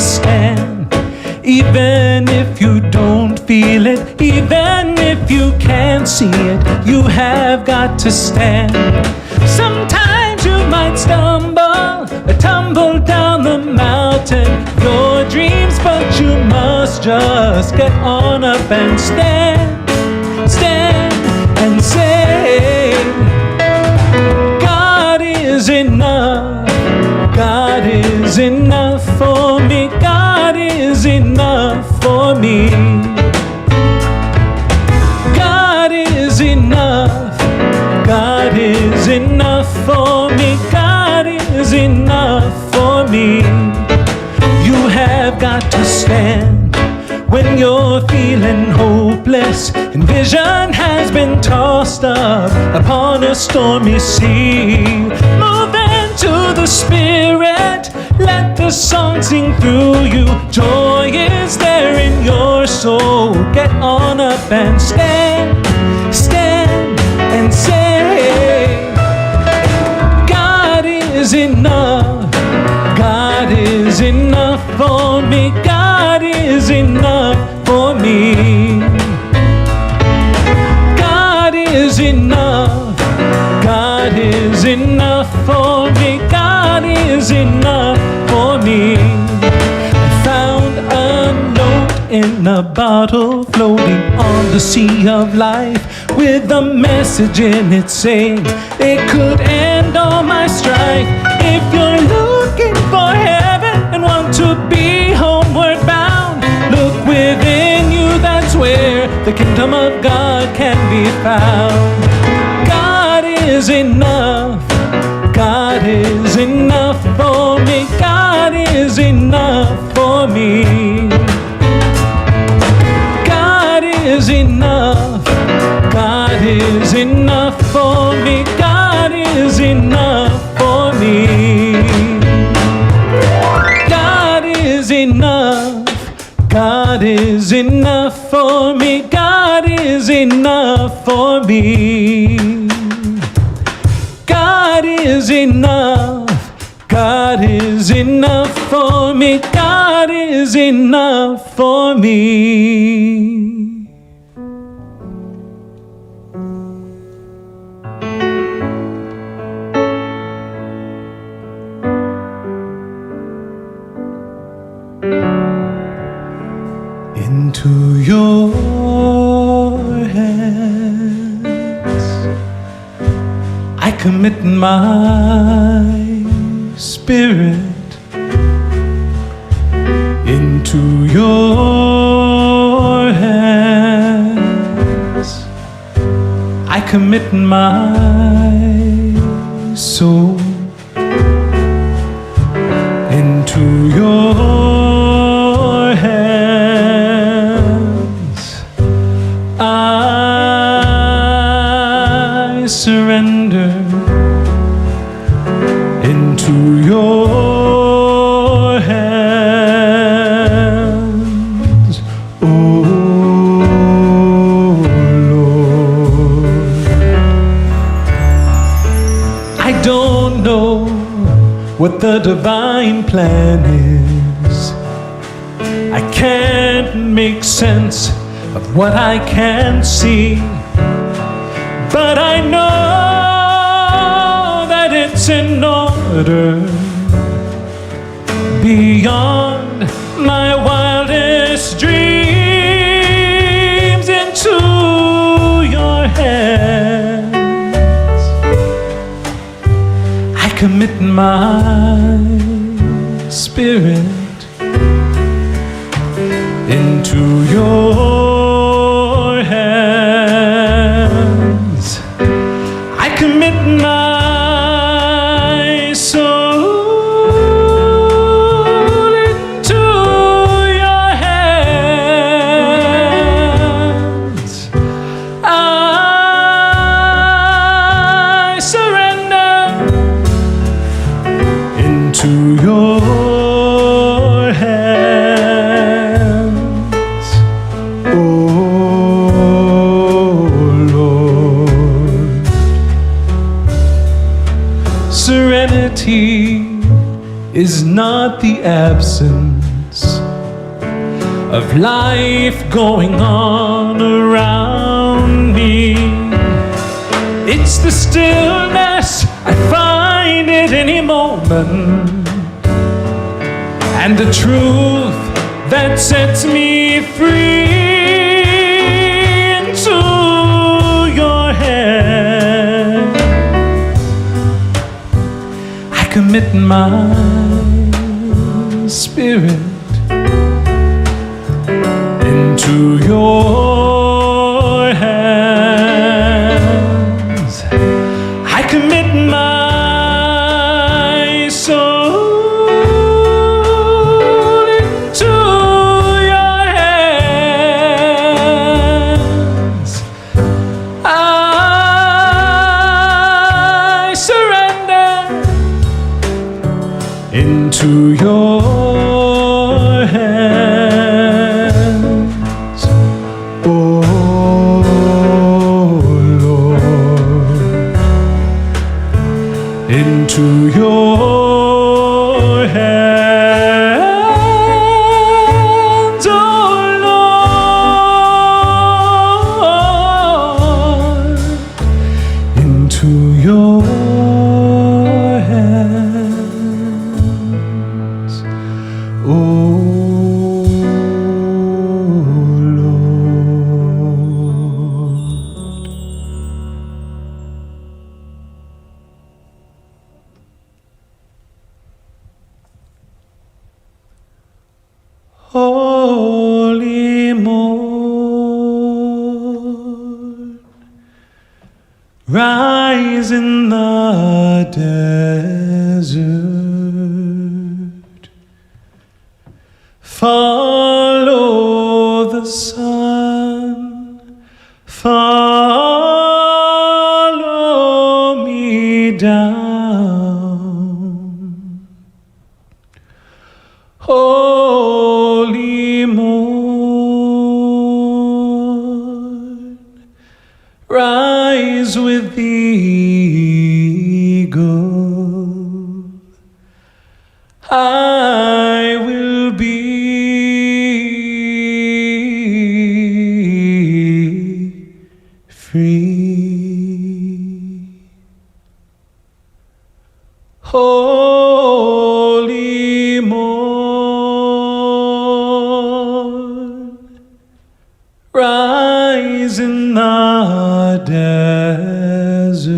stand. Even if you don't feel it, even if you can't see it, you have got to stand. Sometimes you might stumble, tumble down the mountain, your dreams, but you must just get on up and stand, stand and say, God is enough, God is enough for me, God is enough for me. God is enough, God is enough for me, God is enough for me. You have got to stand when you're feeling hopeless and vision has been tossed up upon a stormy sea. Move into the Spirit, let the song sing through you. Joy is there in your soul. Get on up and stand, stand and say, God is enough, God is enough for me, God is enough for me. God is enough, God is enough for me, God is enough for me. I found a note in a bottle floating on the sea of life, with a message in it saying it could end all my strife. If you're looking for heaven and want to be homeward bound, look within you, that's where the kingdom of God can be found. God is enough, God is enough for me, God is enough for me. God is enough, God is enough for me, God is enough for me. God is enough, God is enough for me, God is enough for me. God is enough, God is enough for me, God is enough for me. Into your hands I commit my spirit. Into your hands I commit my soul. Into your hands I surrender. Into your hands, oh Lord. I don't know what the divine plan is. I can't make sense of what I can't see, but I know that it's in order beyond my wildest dreams. Into your hands I commit my spirit. Into your hands I commit my soul. Into your hands I surrender. Into your hands, oh Lord. Serenity is not the absence of life going on around me. It's the stillness, I find it any moment, and the truth that sets me free. Into your hands I commit my spirit. Into your hands I commit my soul. Into your hands I surrender. Into your hands, oh Lord. Into your hands, oh Lord. Into your hands, oh Holy morn, rise in the desert, follow the sun, follow me down. Holy morn, rise with the eagle. I will be free. Holy morn, rise in the desert,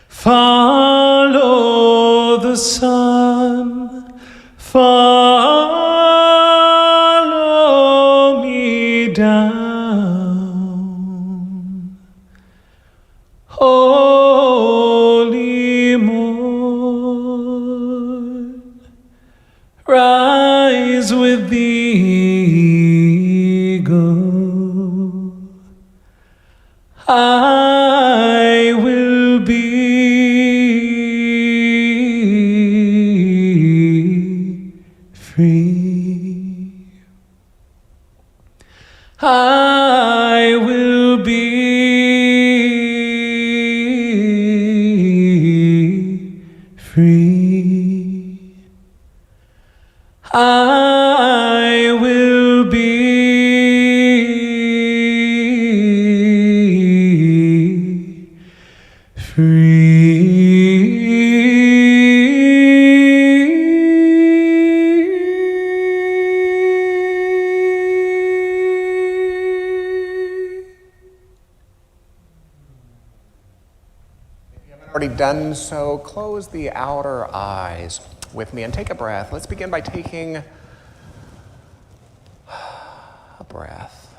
follow the sun, follow me down. Holy morn, rise with the eagle. I will be free. I will be free. I will be Already done so, close the outer eyes with me and take a breath. Let's begin by taking a breath.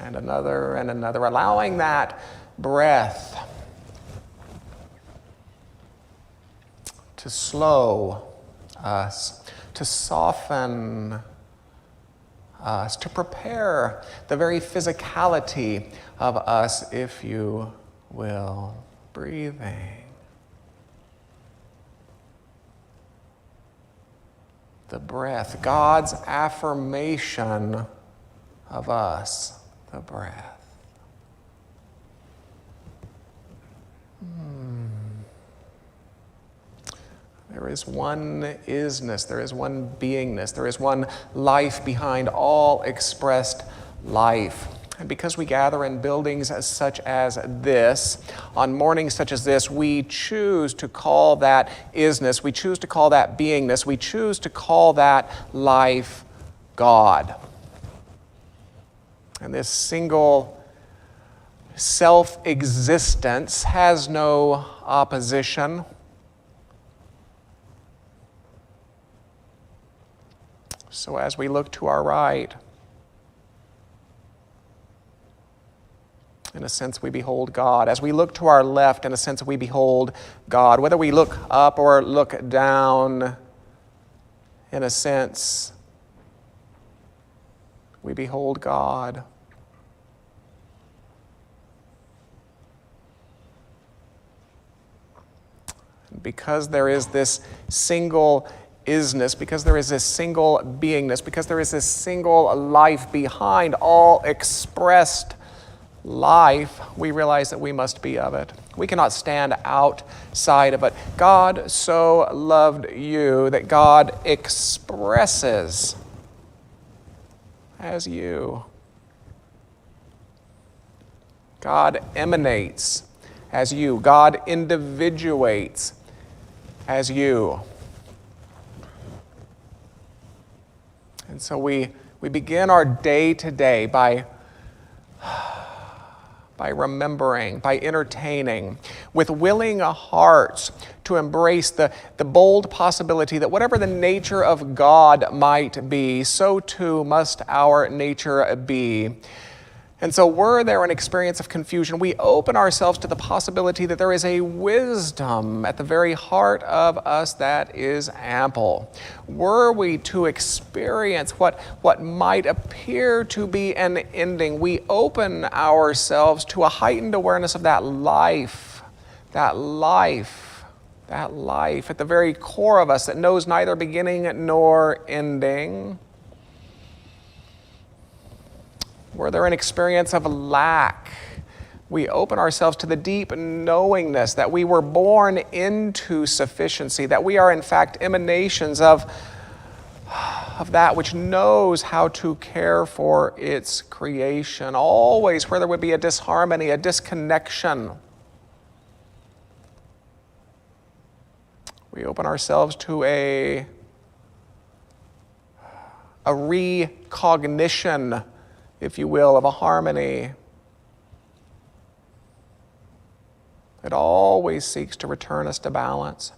And another, allowing that breath to slow us, to soften us, to prepare the very physicality of us, if you will. Breathing. The breath, God's affirmation of us, the breath. There is one isness, there is one beingness, there is one life behind all expressed life. And because we gather in buildings such as this, on mornings such as this, we choose to call that isness, we choose to call that beingness, we choose to call that life God. And this single self-existence has no opposition. So as we look to our right, in a sense, we behold God. As we look to our left, in a sense, we behold God. Whether we look up or look down, in a sense, we behold God. Because there is this single isness, because there is this single beingness, because there is this single life behind all expressed life, we realize that we must be of it. We cannot stand outside of it. God so loved you that God expresses as you. God emanates as you. God individuates as you. And so we begin our day today by remembering, by entertaining, with willing hearts to embrace the bold possibility that whatever the nature of God might be, so too must our nature be. And so were there an experience of confusion, we open ourselves to the possibility that there is a wisdom at the very heart of us that is ample. Were we to experience what might appear to be an ending, we open ourselves to a heightened awareness of that life at the very core of us that knows neither beginning nor ending. Were there an experience of lack, we open ourselves to the deep knowingness that we were born into sufficiency, that we are in fact emanations of that which knows how to care for its creation. Always where there would be a disharmony, a disconnection, we open ourselves to a recognition, if you will, of a harmony. It always seeks to return us to balance.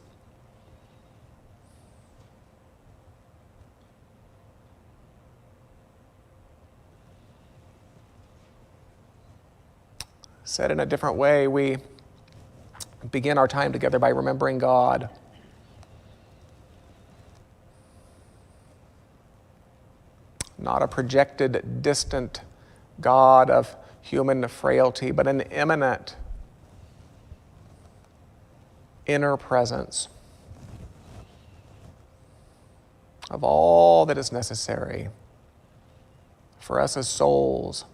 Said in a different way, we begin our time together by remembering God. Not a projected, distant God of human frailty, but an immanent inner presence of all that is necessary for us as souls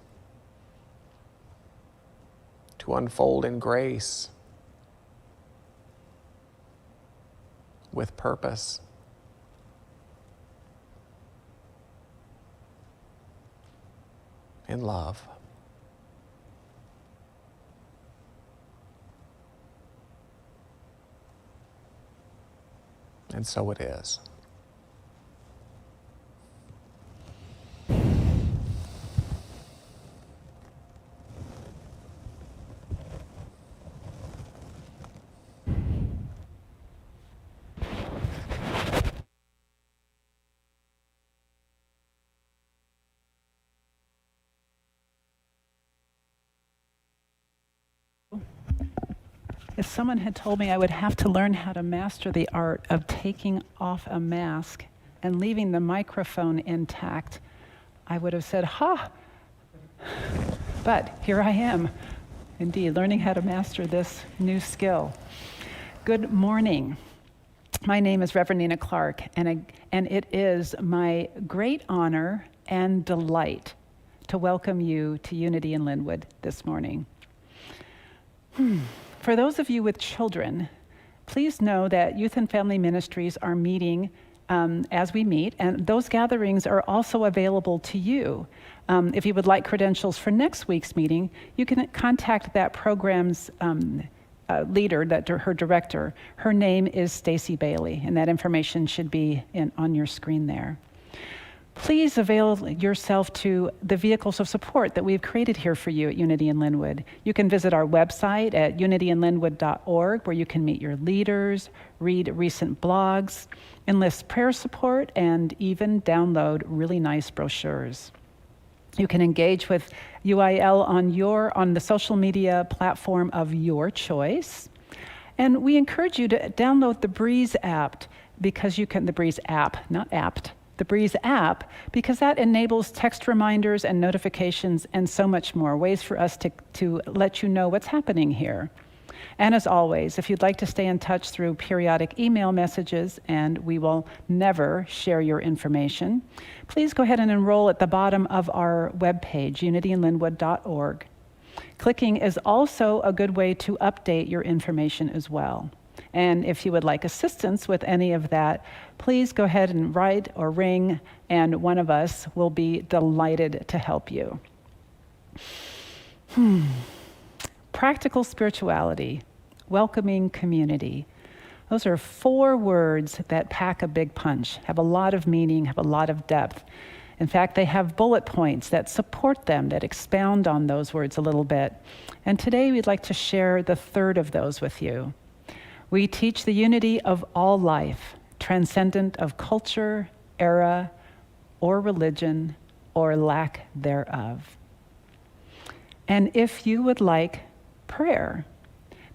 to unfold in grace, with purpose, in love. And so it is. If someone had told me I would have to learn how to master the art of taking off a mask and leaving the microphone intact, I would have said, ha! But here I am, indeed, learning how to master this new skill. Good morning. My name is Reverend Nina Clark, and it is my great honor and delight to welcome you to Unity in Lynnwood this morning. For those of you with children, please know that Youth and Family Ministries are meeting as we meet, and those gatherings are also available to you. If you would like credentials for next week's meeting, you can contact that program's leader, her director. Her name is Stacy Bailey, and that information should be on your screen there. Please avail yourself to the vehicles of support that we've created here for you at Unity in Lynnwood. You can visit our website at unityinnlynnwood.org, where you can meet your leaders, read recent blogs, enlist prayer support, and even download really nice brochures. You can engage with UIL on the social media platform of your choice. And we encourage you to download the Breeze app because the Breeze app, not apt, the Breeze app, because that enables text reminders and notifications and so much more, ways for us to let you know what's happening here. And as always, if you'd like to stay in touch through periodic email messages, and we will never share your information, please go ahead and enroll at the bottom of our webpage, unityinnlynnwood.org. Clicking is also a good way to update your information as well. And if you would like assistance with any of that, please go ahead and write or ring, and one of us will be delighted to help you. Practical spirituality, welcoming community. Those are 4 words that pack a big punch, have a lot of meaning, have a lot of depth. In fact, they have bullet points that support them, that expound on those words a little bit. And today we'd like to share the 3rd of those with you. We teach the unity of all life, transcendent of culture, era, or religion, or lack thereof. And if you would like prayer,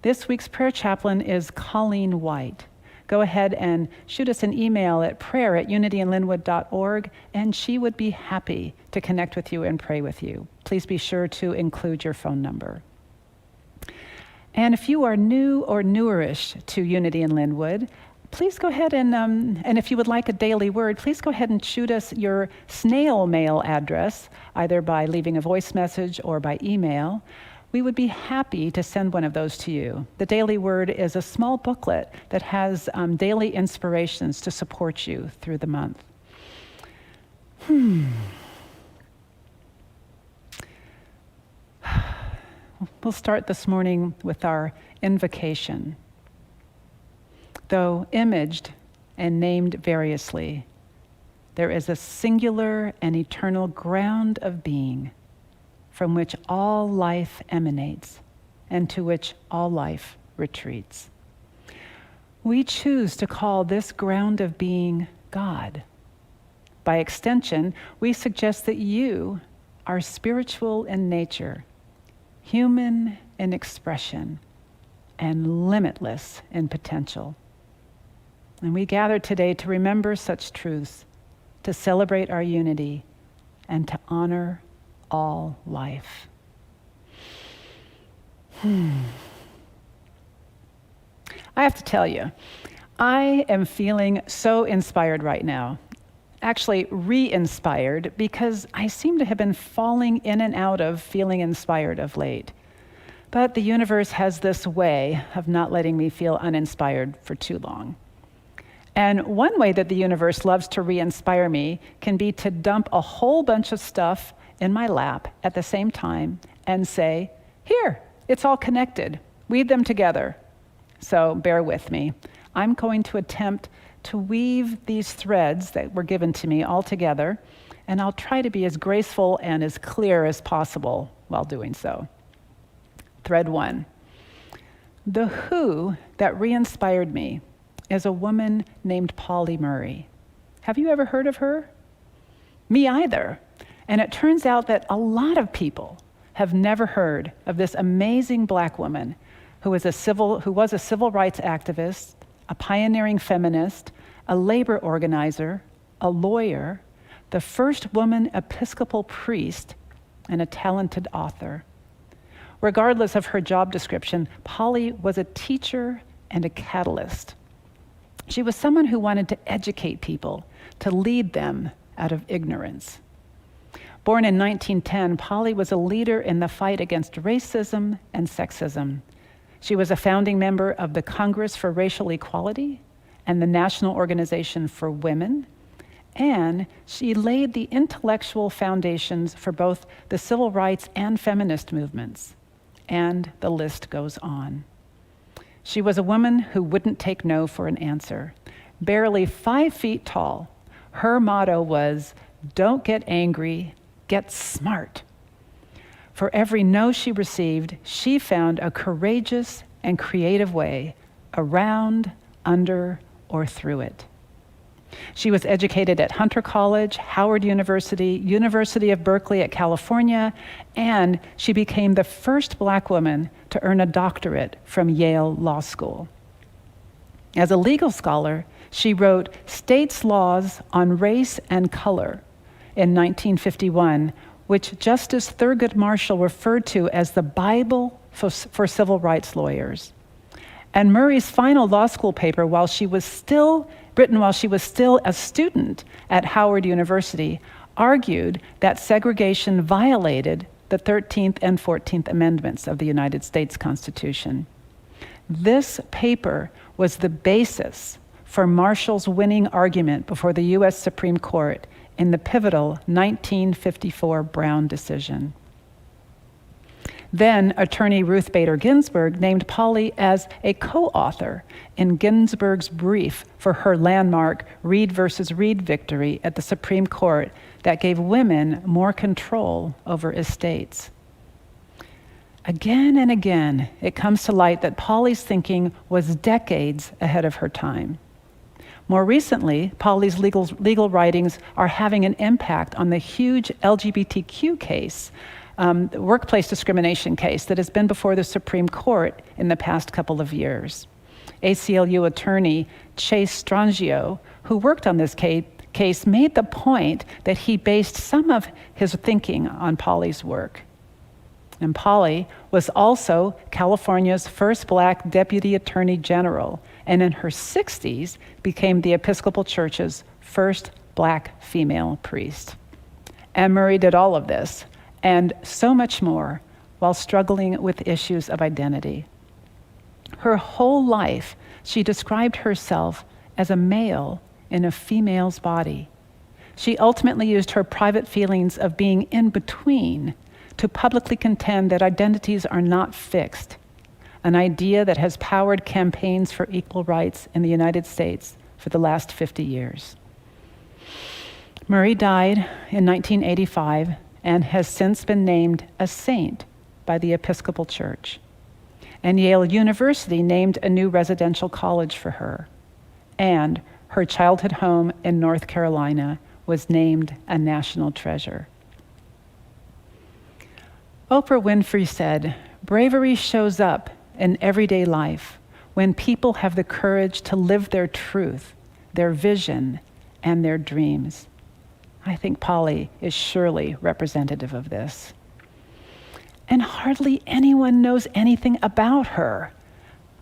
this week's prayer chaplain is Colleen White. Go ahead and shoot us an email at prayer@unityinnlynnwood.org, and she would be happy to connect with you and pray with you. Please be sure to include your phone number. And if you are new or newerish to Unity in Lynnwood, please go ahead and if you would like a daily word, please go ahead and shoot us your snail mail address, either by leaving a voice message or by email. We would be happy to send one of those to you. The Daily Word is a small booklet that has daily inspirations to support you through the month. We'll start this morning with our invocation. Though imaged and named variously, there is a singular and eternal ground of being from which all life emanates and to which all life retreats. We choose to call this ground of being God. By extension, we suggest that you are spiritual in nature, human in expression, and limitless in potential. And we gather today to remember such truths, to celebrate our unity, and to honor all life. I have to tell you, I am feeling so inspired right now. Actually, re-inspired, because I seem to have been falling in and out of feeling inspired of late. But the universe has this way of not letting me feel uninspired for too long. And one way that the universe loves to re-inspire me can be to dump a whole bunch of stuff in my lap at the same time and say, here, it's all connected. Weave them together. So bear with me. I'm going to attempt to weave these threads that were given to me all together, and I'll try to be as graceful and as clear as possible while doing so. Thread 1. The who that re-inspired me is a woman named Polly Murray. Have you ever heard of her? Me either. And it turns out that a lot of people have never heard of this amazing Black woman who was a civil rights activist, a pioneering feminist, a labor organizer, a lawyer, the first woman Episcopal priest, and a talented author. Regardless of her job description, Polly was a teacher and a catalyst. She was someone who wanted to educate people, to lead them out of ignorance. Born in 1910, Polly was a leader in the fight against racism and sexism. She was a founding member of the Congress for Racial Equality and the National Organization for Women, and she laid the intellectual foundations for both the civil rights and feminist movements. And the list goes on. She was a woman who wouldn't take no for an answer. Barely 5 feet tall, her motto was, "Don't get angry, get smart." For every no she received, she found a courageous and creative way around, under, or through it. She was educated at Hunter College, Howard University, University of Berkeley at California, and she became the first Black woman to earn a doctorate from Yale Law School. As a legal scholar, she wrote States' Laws on Race and Color in 1951, which Justice Thurgood Marshall referred to as the Bible for civil rights lawyers. And Murray's final law school paper, written while she was still a student at Howard University, argued that segregation violated the 13th and 14th Amendments of the United States Constitution. This paper was the basis for Marshall's winning argument before the U.S. Supreme Court in the pivotal 1954 Brown decision. Then attorney Ruth Bader Ginsburg named Polly as a co-author in Ginsburg's brief for her landmark Reed versus Reed victory at the Supreme Court that gave women more control over estates. Again and again, it comes to light that Polly's thinking was decades ahead of her time. More recently, Polly's legal writings are having an impact on the huge LGBTQ case, the workplace discrimination case that has been before the Supreme Court in the past couple of years. ACLU attorney Chase Strangio, who worked on this case, made the point that he based some of his thinking on Polly's work. And Polly was also California's first Black deputy attorney general, and in her 60s became the Episcopal Church's first Black female priest. And Murray did all of this, and so much more, while struggling with issues of identity. Her whole life, she described herself as a male in a female's body. She ultimately used her private feelings of being in between to publicly contend that identities are not fixed, an idea that has powered campaigns for equal rights in the United States for the last 50 years. Murray died in 1985 and has since been named a saint by the Episcopal Church. And Yale University named a new residential college for her. And her childhood home in North Carolina was named a national treasure. Oprah Winfrey said, "Bravery shows up in everyday life when people have the courage to live their truth, their vision, and their dreams." I think Polly is surely representative of this. And hardly anyone knows anything about her.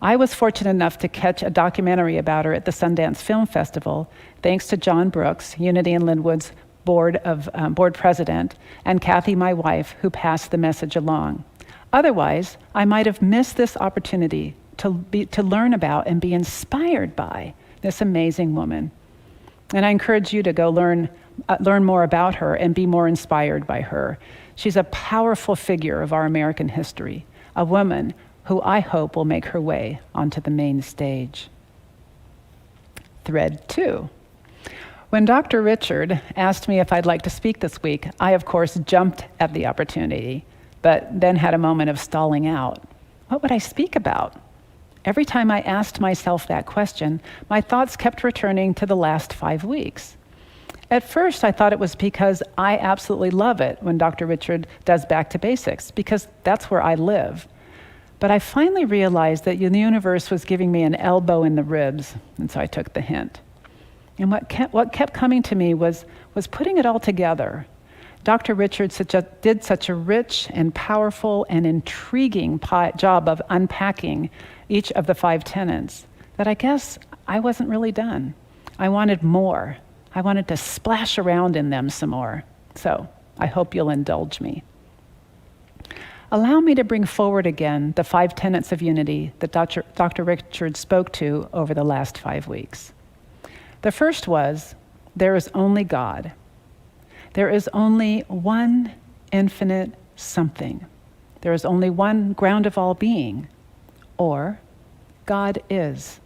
I was fortunate enough to catch a documentary about her at the Sundance Film Festival, thanks to John Brooks, Unity in Lynnwood's board president, and Kathy, my wife, who passed the message along. Otherwise, I might have missed this opportunity to learn about and be inspired by this amazing woman. And I encourage you to go learn more about her and be more inspired by her. She's a powerful figure of our American history, a woman who I hope will make her way onto the main stage. Thread 2. When Dr. Richard asked me if I'd like to speak this week, I, of course, jumped at the opportunity, but then had a moment of stalling out. What would I speak about? Every time I asked myself that question, my thoughts kept returning to the last 5 weeks. At first, I thought it was because I absolutely love it when Dr. Richard does Back to Basics, because that's where I live. But I finally realized that the universe was giving me an elbow in the ribs, and so I took the hint. And what kept coming to me was putting it all together. Dr. Richard did such a rich and powerful and intriguing job of unpacking each of the 5 tenets that I guess I wasn't really done. I wanted more. I wanted to splash around in them some more. So I hope you'll indulge me. allow me to bring forward again the 5 tenets of unity that Dr. Richard spoke to over the last 5 weeks. The first was, there is only God. There is only one infinite something. There is only one ground of all being, or God is.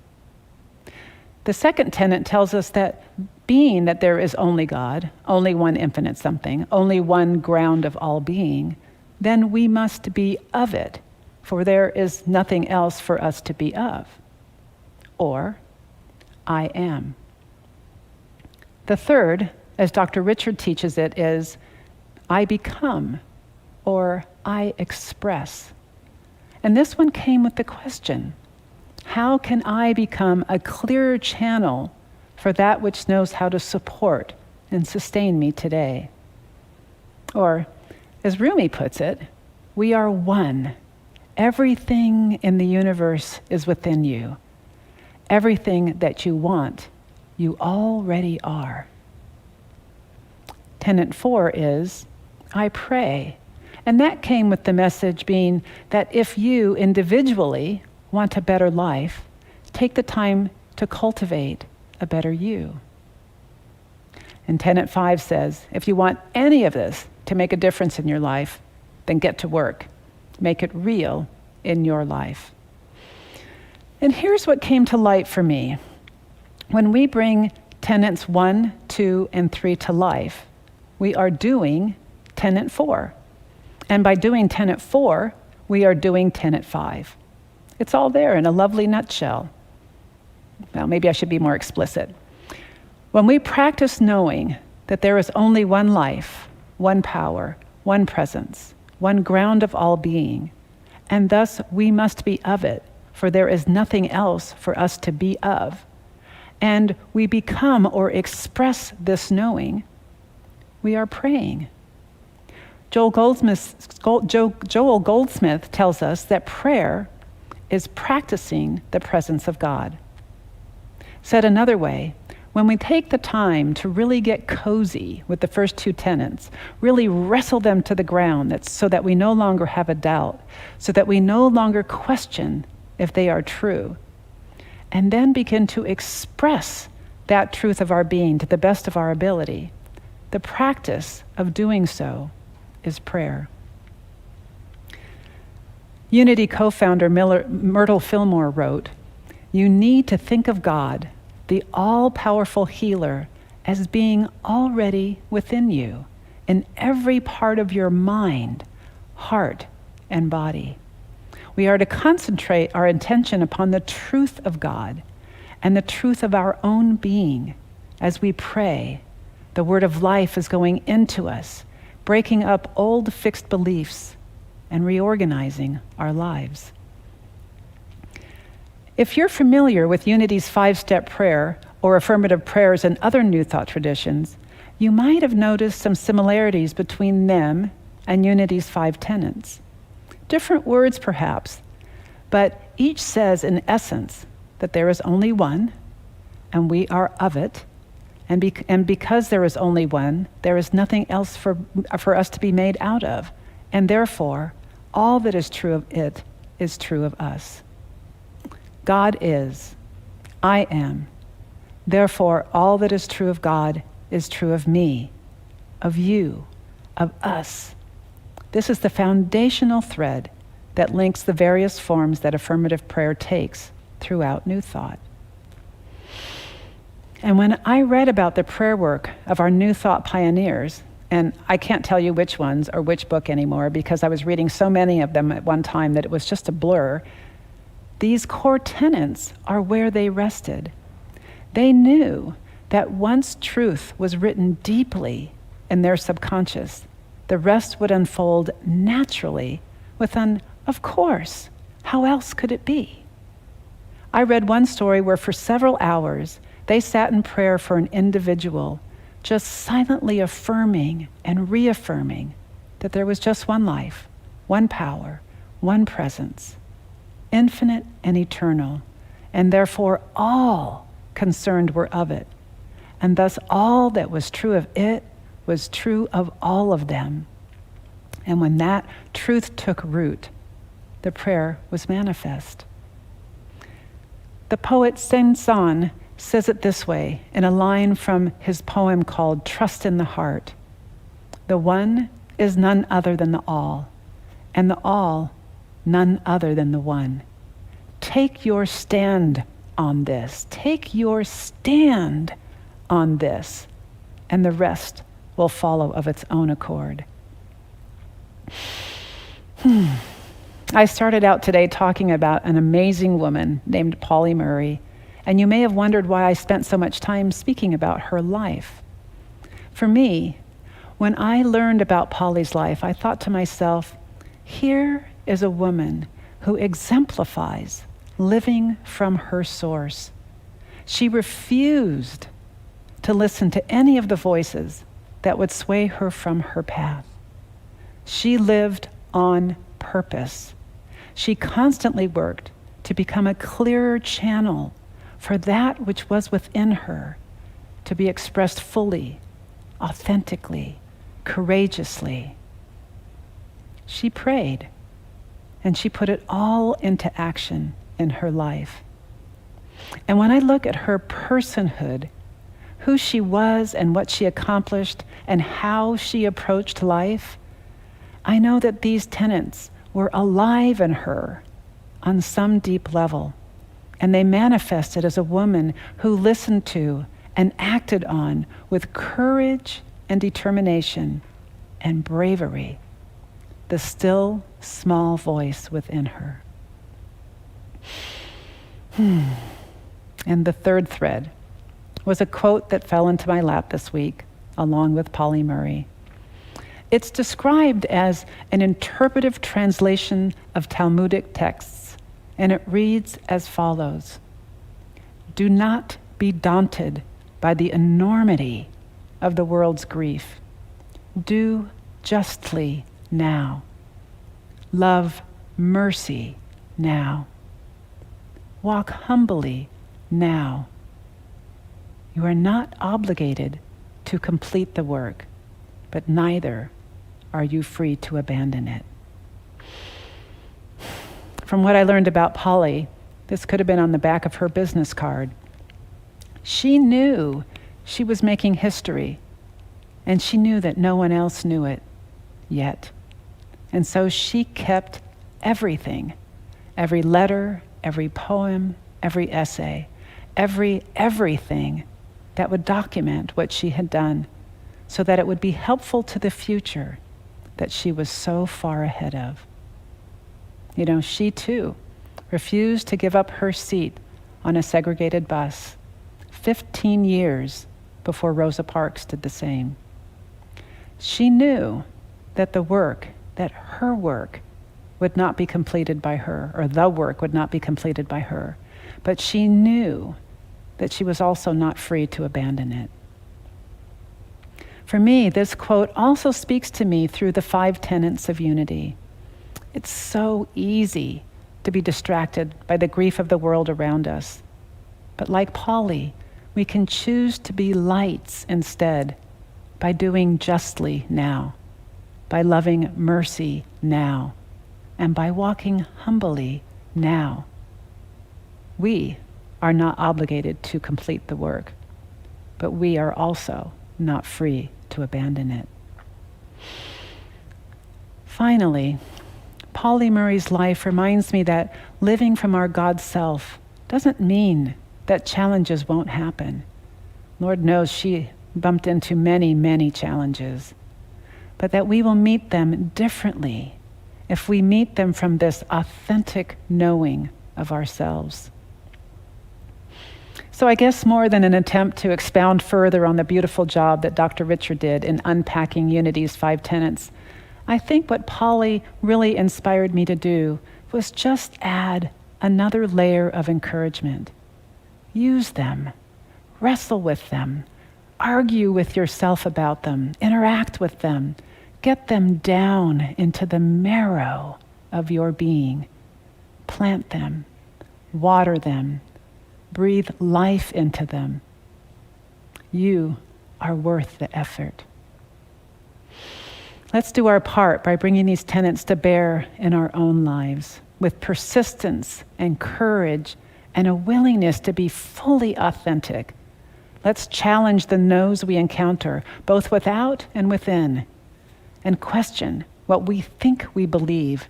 The second tenet tells us that being that there is only God, only one infinite something, only one ground of all being, then we must be of it, for there is nothing else for us to be of. Or, I am. The third, as Dr. Richard teaches it, is I become, or I express. And this one came with the question, how can I become a clearer channel for that which knows how to support and sustain me today? Or, as Rumi puts it, we are one. Everything in the universe is within you. Everything that you want, you already are. Tenet 4 is, I pray. And that came with the message being that if you individually want a better life, take the time to cultivate a better you. And Tenet 5 says, if you want any of this to make a difference in your life, then get to work. Make it real in your life. And here's what came to light for me. When we bring tenets 1, 2, and 3 to life, we are doing tenet 4. And by doing tenet 4, we are doing tenet 5. It's all there in a lovely nutshell. Well, maybe I should be more explicit. When we practice knowing that there is only one life, one power, one presence, one ground of all being, and thus we must be of it, for there is nothing else for us to be of, and we become or express this knowing, we are praying. Joel Goldsmith tells us that prayer is practicing the presence of God. Said another way, when we take the time to really get cozy with the first 2 tenets, really wrestle them to the ground so that we no longer have a doubt, so that we no longer question if they are true, and then begin to express that truth of our being to the best of our ability, the practice of doing so is prayer. Unity co-founder Myrtle Fillmore wrote, "You need to think of God, the all-powerful healer, as being already within you, in every part of your mind, heart, and body. We are to concentrate our attention upon the truth of God and the truth of our own being. As we pray, the word of life is going into us, breaking up old fixed beliefs and reorganizing our lives." If you're familiar with Unity's 5-step prayer or affirmative prayers and other New Thought traditions, you might have noticed some similarities between them and Unity's 5 tenets. Different words perhaps, but each says in essence that there is only one, and we are of it, and because there is only one, there is nothing else for us to be made out of, and therefore, all that is true of it is true of us. God is, I am. Therefore, all that is true of God is true of me, of you, of us. This is the foundational thread that links the various forms that affirmative prayer takes throughout New Thought. And when I read about the prayer work of our New Thought pioneers, and I can't tell you which ones or which book anymore because I was reading so many of them at one time that it was just a blur, these core tenets are where they rested. They knew that once truth was written deeply in their subconscious, the rest would unfold naturally with an, of course, how else could it be? I read one story where for several hours, they sat in prayer for an individual, just silently affirming and reaffirming that there was just one life, one power, one presence, infinite and eternal, and therefore all concerned were of it. And thus all that was true of it was true of all of them. And when that truth took root, the prayer was manifest. The poet Saint-Saëns says it this way in a line from his poem called Trust in the Heart. The one is none other than the all, and the all none other than the one. Take your stand on this. Take your stand on this, and the rest will follow of its own accord. I started out today talking about an amazing woman named Pauli Murray, and you may have wondered why I spent so much time speaking about her life. For me, when I learned about Pauli's life, I thought to myself, here is a woman who exemplifies living from her source. She refused to listen to any of the voices that would sway her from her path. She lived on purpose. She constantly worked to become a clearer channel for that which was within her to be expressed fully, authentically, courageously. She prayed, and she put it all into action in her life. And when I look at her personhood, who she was and what she accomplished and how she approached life, I know that these tenets were alive in her on some deep level, and they manifested as a woman who listened to and acted on with courage and determination and bravery, the still, small voice within her. And the third thread was a quote that fell into my lap this week, along with Pauli Murray. It's described as an interpretive translation of Talmudic texts, and it reads as follows: "Do not be daunted by the enormity of the world's grief. Do justly now. Love mercy now. Walk humbly now. You are not obligated to complete the work, but neither are you free to abandon it." From what I learned about Pauli, this could have been on the back of her business card. She knew she was making history, and she knew that no one else knew it yet. And so she kept everything, every letter, every poem, every essay, everything that would document what she had done, so that it would be helpful to the future that she was so far ahead of. You know, she too refused to give up her seat on a segregated bus 15 years before Rosa Parks did the same. She knew that her work would not be completed by her, or the work would not be completed by her, but she knew that she was also not free to abandon it. For me, this quote also speaks to me through the 5 tenets of unity. It's so easy to be distracted by the grief of the world around us. But like Pauli, we can choose to be lights instead by doing justly now, by loving mercy now, and by walking humbly now. We are not obligated to complete the work, but we are also not free to abandon it. Finally, Pauli Murray's life reminds me that living from our God self doesn't mean that challenges won't happen. Lord knows she bumped into many, many challenges, but that we will meet them differently if we meet them from this authentic knowing of ourselves. So I guess more than an attempt to expound further on the beautiful job that Dr. Richard did in unpacking Unity's 5 tenets, I think what Pauli really inspired me to do was just add another layer of encouragement. Use them, wrestle with them, argue with yourself about them, interact with them, get them down into the marrow of your being. Plant them, water them, breathe life into them. You are worth the effort. Let's do our part by bringing these tenets to bear in our own lives with persistence and courage and a willingness to be fully authentic. Let's challenge the no's we encounter, both without and within, and question what we think we believe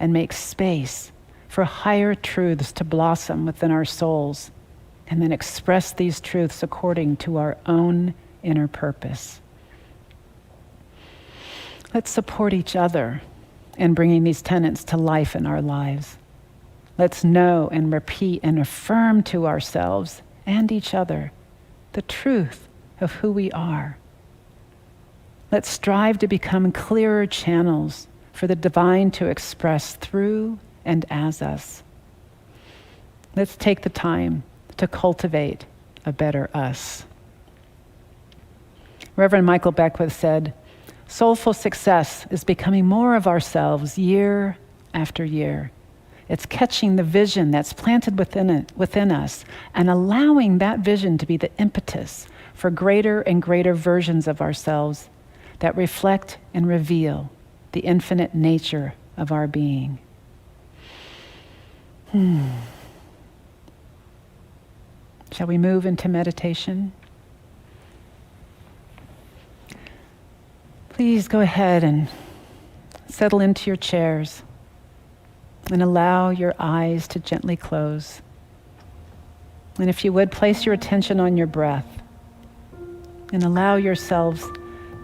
and make space for higher truths to blossom within our souls, and then express these truths according to our own inner purpose. Let's support each other in bringing these tenets to life in our lives. Let's know and repeat and affirm to ourselves and each other the truth of who we are. Let's strive to become clearer channels for the divine to express through and as us. Let's take the time to cultivate a better us. Reverend Michael Beckwith said, "Soulful success is becoming more of ourselves year after year. It's catching the vision that's planted within us and allowing that vision to be the impetus for greater and greater versions of ourselves that reflect and reveal the infinite nature of our being." Shall we move into meditation? Please go ahead and settle into your chairs and allow your eyes to gently close. And if you would, place your attention on your breath and allow yourselves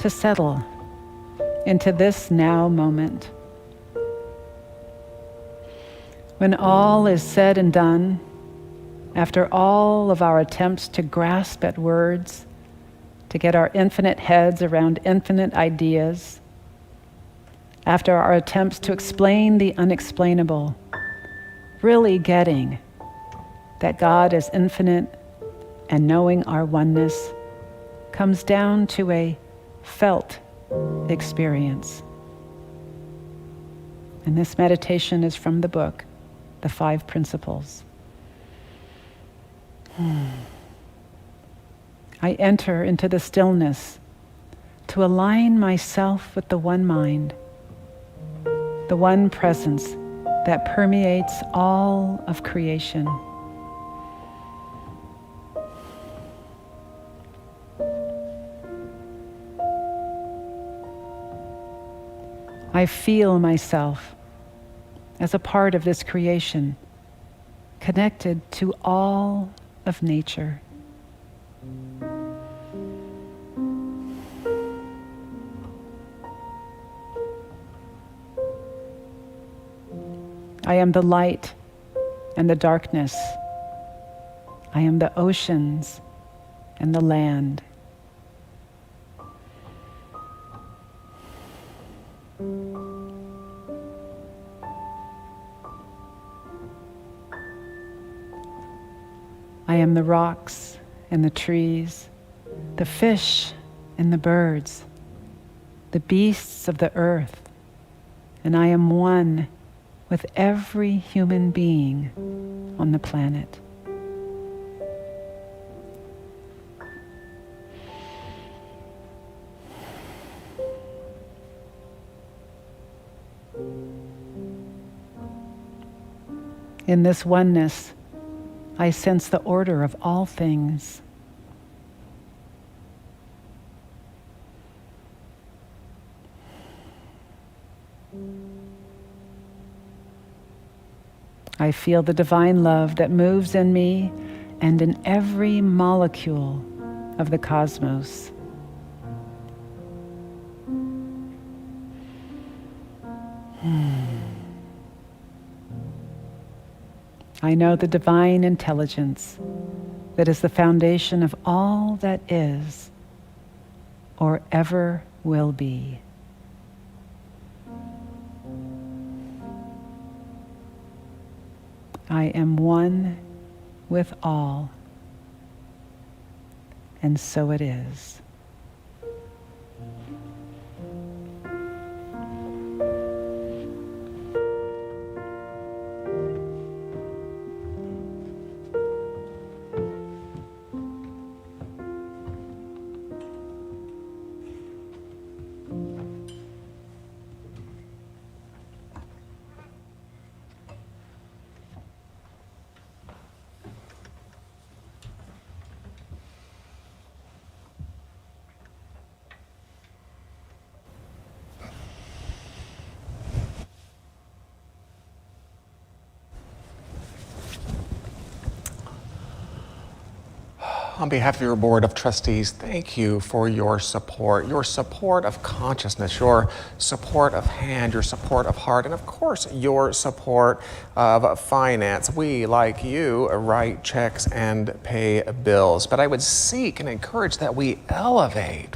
to settle into this now moment. When all is said and done, after all of our attempts to grasp at words, to get our infinite heads around infinite ideas, after our attempts to explain the unexplainable, really getting that God is infinite and knowing our oneness comes down to a felt experience. And this meditation is from the book, The 5 Principles. I enter into the stillness to align myself with the one mind, the one presence that permeates all of creation. I feel myself as a part of this creation, connected to all of nature. I am the light and the darkness. I am the oceans and the land. I am the rocks and the trees, the fish and the birds, the beasts of the earth, and I am one with every human being on the planet. In this oneness, I sense the order of all things. I feel the divine love that moves in me and in every molecule of the cosmos. I know the divine intelligence that is the foundation of all that is or ever will be. I am one with all, and so it is. On behalf of your Board of Trustees, thank you for your support of consciousness, your support of hand, your support of heart, and of course, your support of finance. We, like you, write checks and pay bills, but I would seek and encourage that we elevate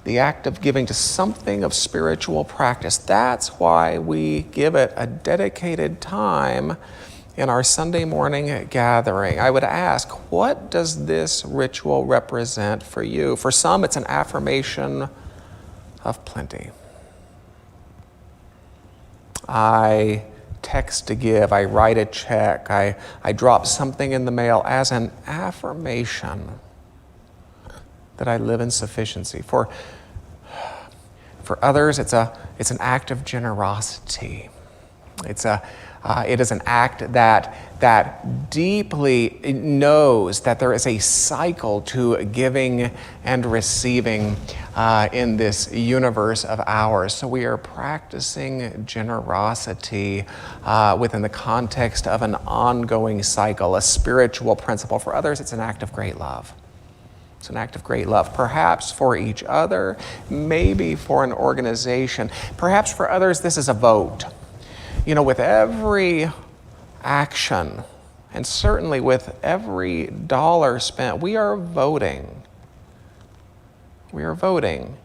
the act of giving to something of spiritual practice. That's why we give it a dedicated time in our Sunday morning gathering. I would ask, what does this ritual represent for you? For some, it's an affirmation of plenty. I text to give, I write a check, I drop something in the mail as an affirmation that I live in sufficiency. For others, it's an act of generosity. It is an act that deeply knows that there is a cycle to giving and receiving in this universe of ours. So we are practicing generosity within the context of an ongoing cycle, a spiritual principle. For others, it's an act of great love. It's an act of great love, perhaps for each other, maybe for an organization. Perhaps for others, this is a vote. You know, with every action, and certainly with every dollar spent, we are voting. We are voting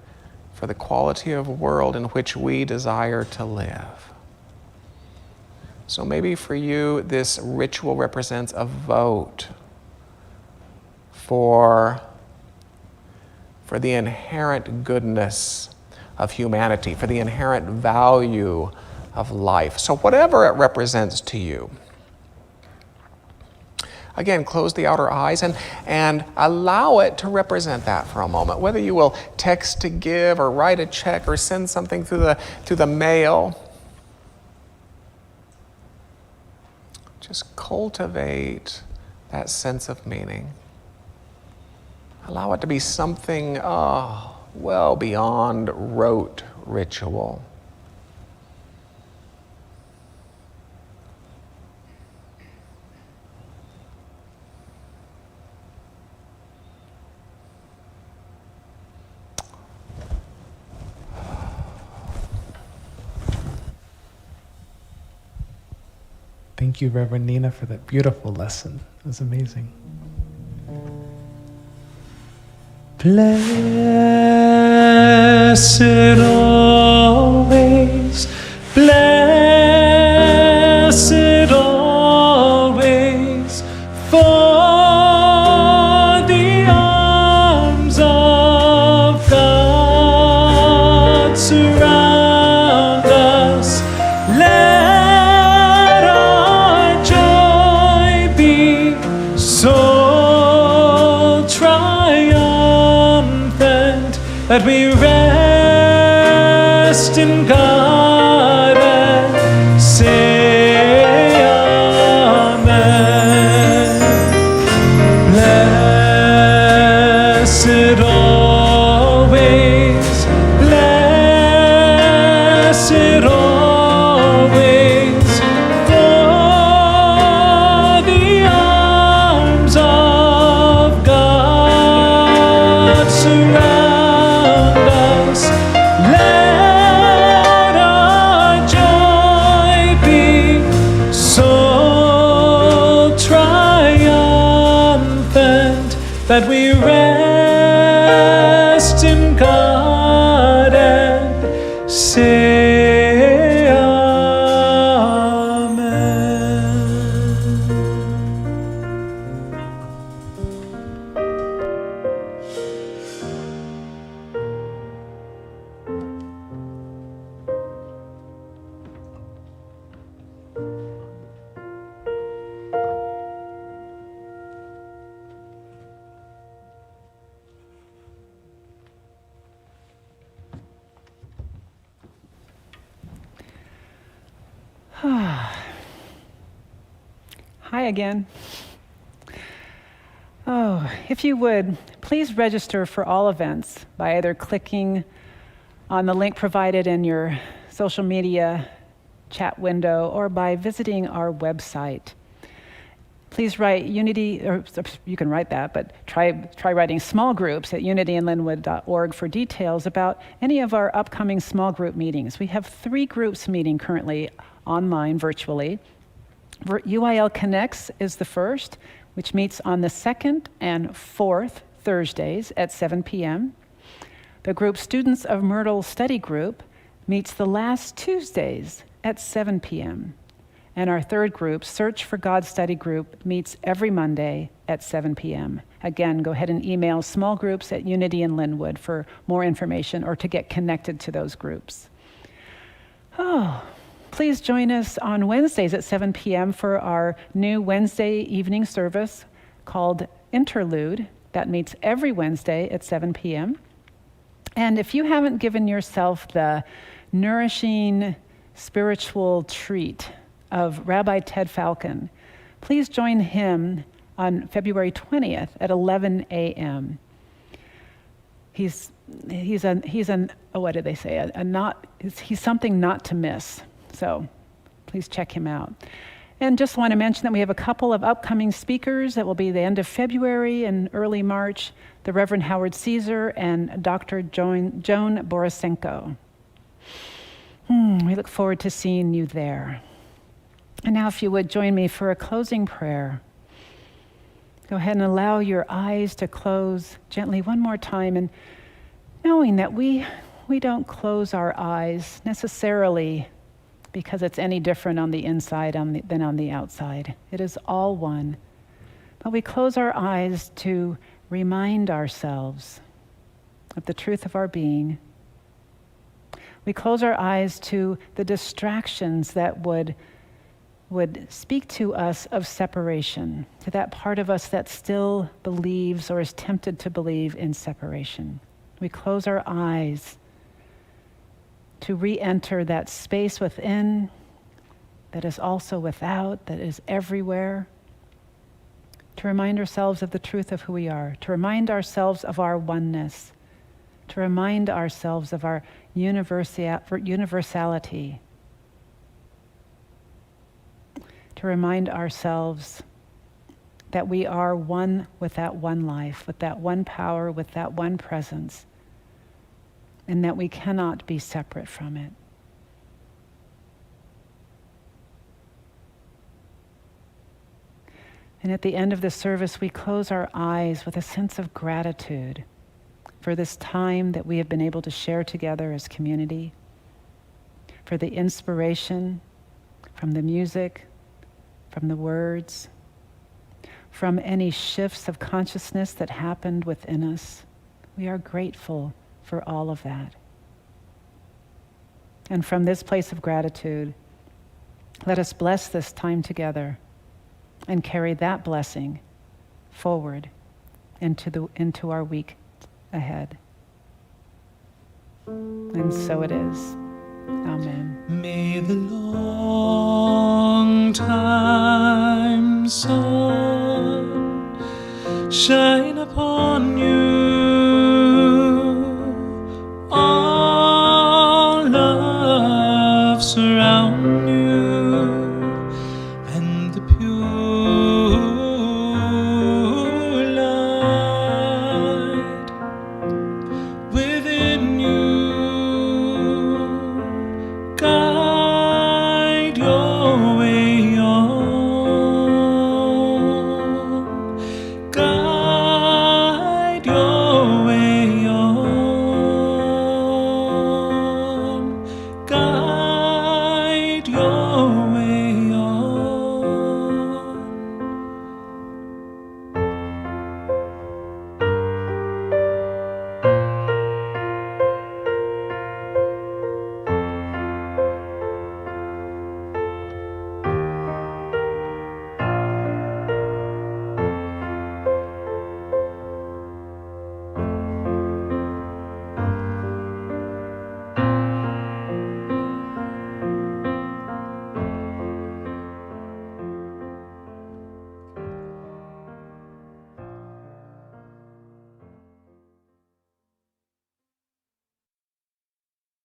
for the quality of world in which we desire to live. So maybe for you, this ritual represents a vote for the inherent goodness of humanity, for the inherent value of life. So whatever it represents to you, again, close the outer eyes and allow it to represent that for a moment. Whether you will text to give or write a check or send something through the mail, just cultivate that sense of meaning. Allow it to be something well beyond rote ritual. Thank you, Reverend Nina, for that beautiful lesson. It was amazing. Blessed always, blessed always, for the arms of God surround us. Let our joy be so triumphant that we rest in God and say Amen. Blessed always, blessed always, for the arms of God surround us. Let our joy be so triumphant that we rest in God and say Amen. Hi again. Oh, if you would, please register for all events by either clicking on the link provided in your social media chat window or by visiting our website. Please write Unity, or you can write that, but try writing small groups at unityinlynnwood.org for details about any of our upcoming small group meetings. We have 3 groups meeting currently online, virtually. UIL Connects is the first, which meets on the 2nd and 4th Thursdays at 7 p.m. The group Students of Myrtle Study Group meets the last Tuesdays at 7 p.m. And our third group, Search for God Study Group, meets every Monday at 7 p.m. Again, go ahead and email small groups at Unity in Lynnwood for more information or to get connected to those groups. Please join us on Wednesdays at 7 p.m. for our new Wednesday evening service called Interlude. That meets every Wednesday at 7 p.m. And if you haven't given yourself the nourishing spiritual treat of Rabbi Ted Falcon, please join him on February 20th at 11 a.m. He's what did they say? He's something not to miss. So please check him out. And just want to mention that we have a couple of upcoming speakers that will be the end of February and early March, the Reverend Howard Caesar and Dr. Joan Borisenko. We look forward to seeing you there. And now if you would join me for a closing prayer. Go ahead and allow your eyes to close gently one more time, and knowing that we don't close our eyes necessarily because it's any different on the inside than on the outside. It is all one. But we close our eyes to remind ourselves of the truth of our being. We close our eyes to the distractions that would speak to us of separation, to that part of us that still believes or is tempted to believe in separation. We close our eyes to re-enter that space within that is also without, that is everywhere, to remind ourselves of the truth of who we are, to remind ourselves of our oneness, to remind ourselves of our universality, to remind ourselves that we are one with that one life, with that one power, with that one presence, and that we cannot be separate from it. And at the end of the service, we close our eyes with a sense of gratitude for this time that we have been able to share together as community, for the inspiration from the music, from the words, from any shifts of consciousness that happened within us. We are grateful for all of that. And from this place of gratitude, let us bless this time together and carry that blessing forward into our week ahead. And so it is. Amen. May the long time sun shine upon you.